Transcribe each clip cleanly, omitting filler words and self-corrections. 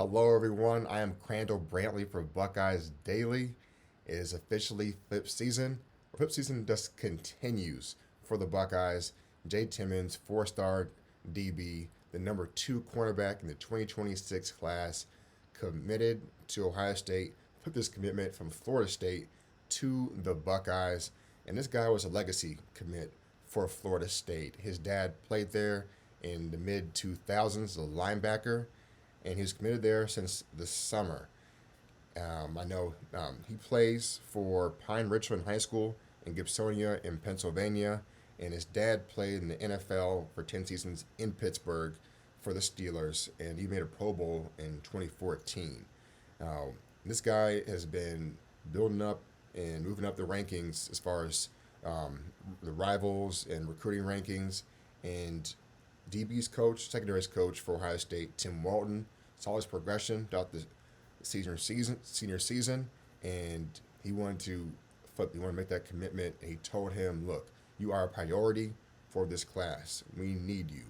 Hello, everyone. I am Krandall Brantley for Buckeyes Daily. It is officially flip season. Flip season just continues for the Buckeyes. Jay Timmons, four-star DB, the number two cornerback in the 2026 class, committed to Ohio State. Put this commitment from Florida State to the Buckeyes, and this guy was a legacy commit for Florida State. His dad played there in the mid 2000s, a linebacker, and he was committed there since the summer. I know he plays for Pine Richland High School in Gibsonia in Pennsylvania, and his dad played in the NFL for 10 seasons in Pittsburgh for the Steelers, and he made a Pro Bowl in 2014. This guy has been building up and moving up the rankings as far as the rivals and recruiting rankings. And DB's coach, secondary's coach for Ohio State, Tim Walton, saw his progression throughout the senior season, and he wanted to make that commitment. And he told him, "Look, you are a priority for this class. We need you."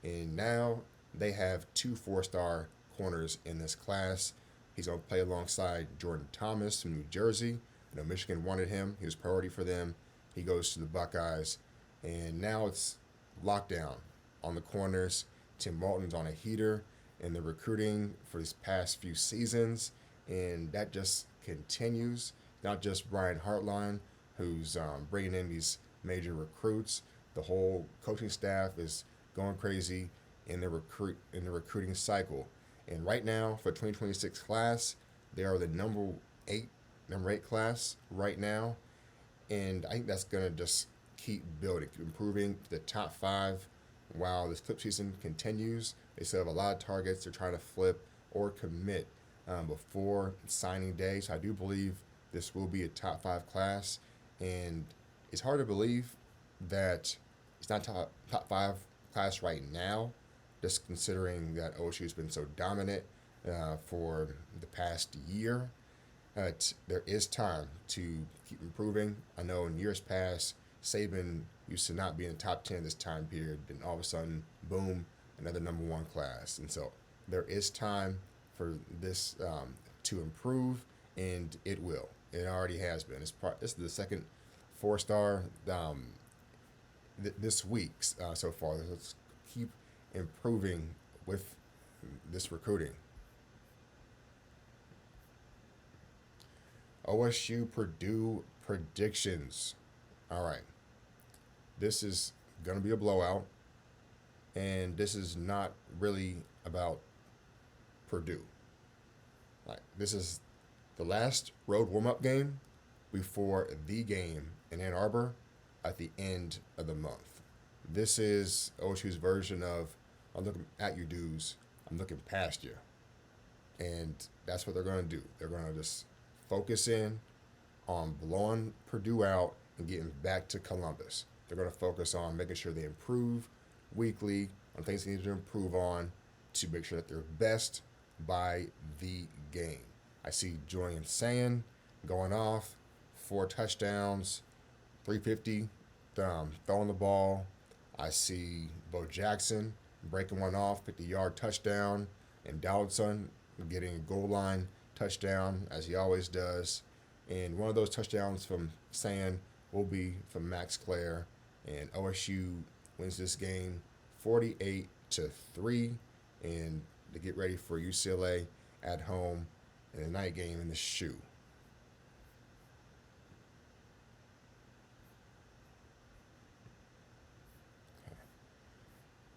And now they have two four-star corners in this class. He's going to play alongside Jordan Thomas from New Jersey. I know Michigan wanted him. He was a priority for them. He goes to the Buckeyes, and now it's lockdown on the corners. Tim Walton's on a heater in the recruiting for these past few seasons, and that just continues. Not just Brian Hartline, who's bringing in these major recruits. The whole coaching staff is going crazy in the recruiting cycle. And right now, for 2026 class, they are the number eight class right now, and I think that's gonna just keep building, keep improving to the top five while this flip season continues. They still have a lot of targets they're trying to flip or commit before signing day. So I do believe this will be a top five class, and it's hard to believe that it's not top five class right now, just considering that OSU has been so dominant for the past year. But there is time to keep improving. I know in years past, Saban used to not be in the top 10 this time period, then all of a sudden, boom, another number one class. And so there is time for this to improve, and it will. It already has been. This is the second four-star this week so far. Let's keep improving with this recruiting. OSU Purdue predictions. All right. This is going to be a blowout, and this is not really about Purdue. This is the last road warm-up game before the game in Ann Arbor at the end of the month. This is OSU's version of, "I'm looking at you dudes, I'm looking past you." And that's what they're going to do. They're going to just focus in on blowing Purdue out and getting back to Columbus. They're going to focus on making sure they improve weekly on things they need to improve on to make sure that they're best by the game. I see Julian Sand going off, 4 touchdowns, 350, throwing the ball. I see Bo Jackson breaking one off, 50-yard touchdown, and Dowdson getting a goal line touchdown, as he always does. And one of those touchdowns from Sand will be from Max Clare, and OSU wins this game 48-3, and to get ready for UCLA at home in the night game in the shoe.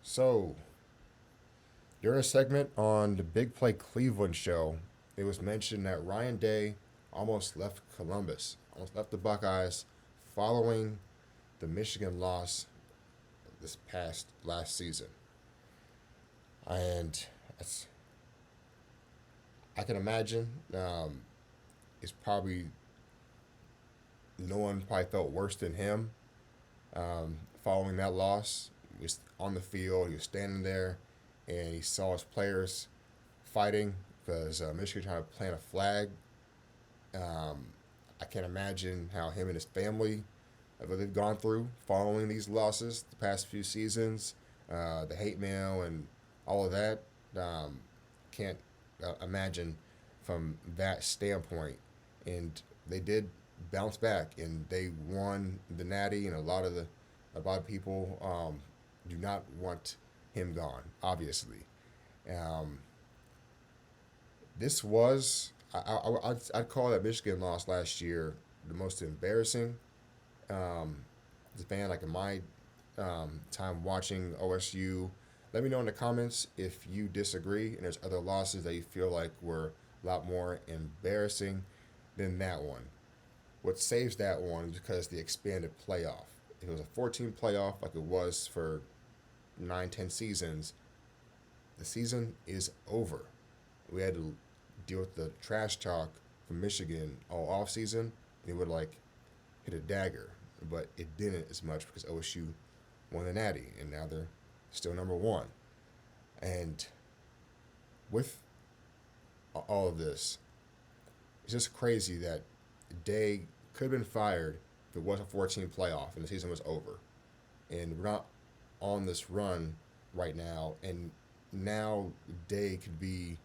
So, during a segment on the Big Play Cleveland show, it was mentioned that Ryan Day almost left Columbus, almost left the Buckeyes following the Michigan loss this past last season. And I can imagine it's probably no one probably felt worse than him following that loss. He was on the field, he was standing there, and he saw his players fighting because Michigan trying to plant a flag. I can't imagine how him and his family, what they've gone through following these losses the past few seasons, the hate mail and all of that. Can't imagine from that standpoint. And they did bounce back, and they won the Natty. And a lot of people do not want him gone. Obviously, um, this was I'd call that Michigan loss last year the most embarrassing. Um, as a fan, like in my time watching OSU, let me know in the comments if you disagree and there's other losses that you feel like were a lot more embarrassing than that one. What saves that one is because the expanded playoff. If it was a 14 playoff like it was for 9, 10 seasons, the season is over. We had to deal with the trash talk from Michigan all off season. It would like hit a dagger, but it didn't as much because OSU won the Natty, and now they're still number one. And with all of this, it's just crazy that Day could have been fired if it was a 14 playoff and the season was over. And we're not on this run right now, and now Day could be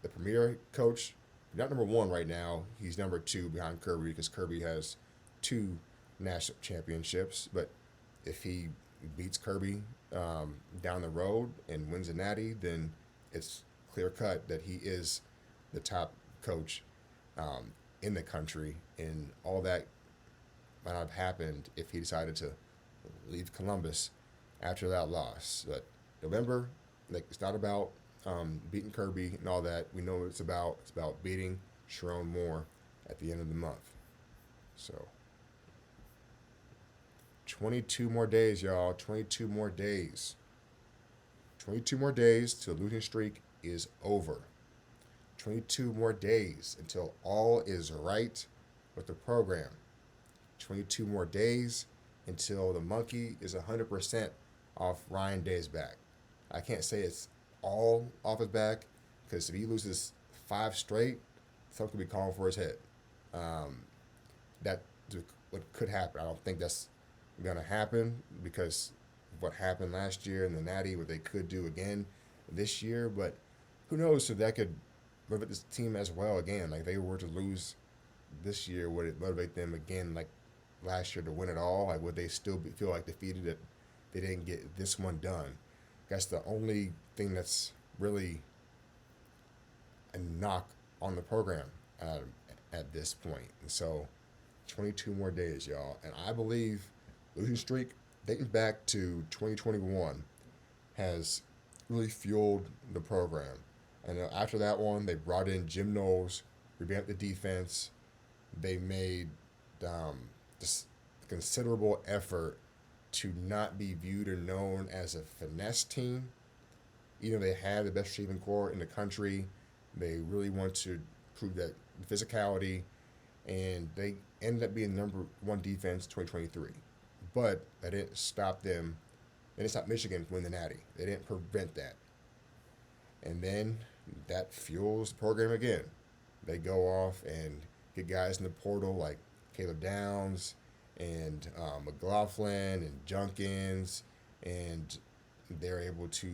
the premier coach. Not number one right now. He's number two behind Kirby because Kirby has two national championships. But if he beats Kirby down the road and wins a Natty, then it's clear cut that he is the top coach in the country. And all that might not have happened if he decided to leave Columbus after that loss. But November, like, it's not about beating Kirby and all that. We know what it's about. It's about beating Sharon Moore at the end of the month. So 22 more days, y'all. 22 more days. 22 more days till the losing streak is over. 22 more days until all is right with the program. 22 more days until the monkey is 100% off Ryan Day's back. I can't say it's all off his back because if he loses 5 straight, something could be calling for his head. That what could happen. I don't think that's gonna happen because of what happened last year in the Natty, what they could do again this year. But who knows? So that could motivate this team as well again. Like, if they were to lose this year, would it motivate them again like last year to win it all? Like, would they still feel like defeated that they didn't get this one done? That's the only thing that's really a knock on the program at this point. And so 22 more days, y'all. And I believe losing streak dating back to 2021 has really fueled the program. And after that one, they brought in Jim Knowles, revamped the defense. They made this considerable effort to not be viewed or known as a finesse team. Even though they have the best receiving core in the country, they really want to prove that physicality, and they ended up being number one defense 2023. But that didn't stop them. They didn't stop Michigan from winning the Natty. They didn't prevent that. And then that fuels the program again. They go off and get guys in the portal like Caleb Downs and McLaughlin and Junkins, and they're able to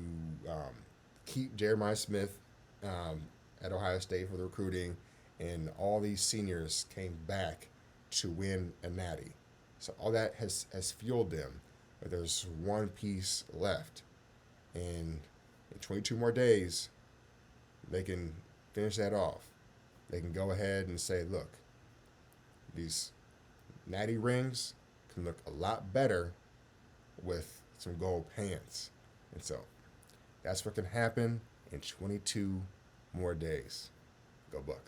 keep Jeremiah Smith at Ohio State for the recruiting, and all these seniors came back to win a Natty. So all that has fueled them. But there's one piece left, and in 22 more days, they can finish that off. They can go ahead and say, look, these Natty rings can look a lot better with some gold pants. And so that's what can happen in 22 more days. Go Bucks.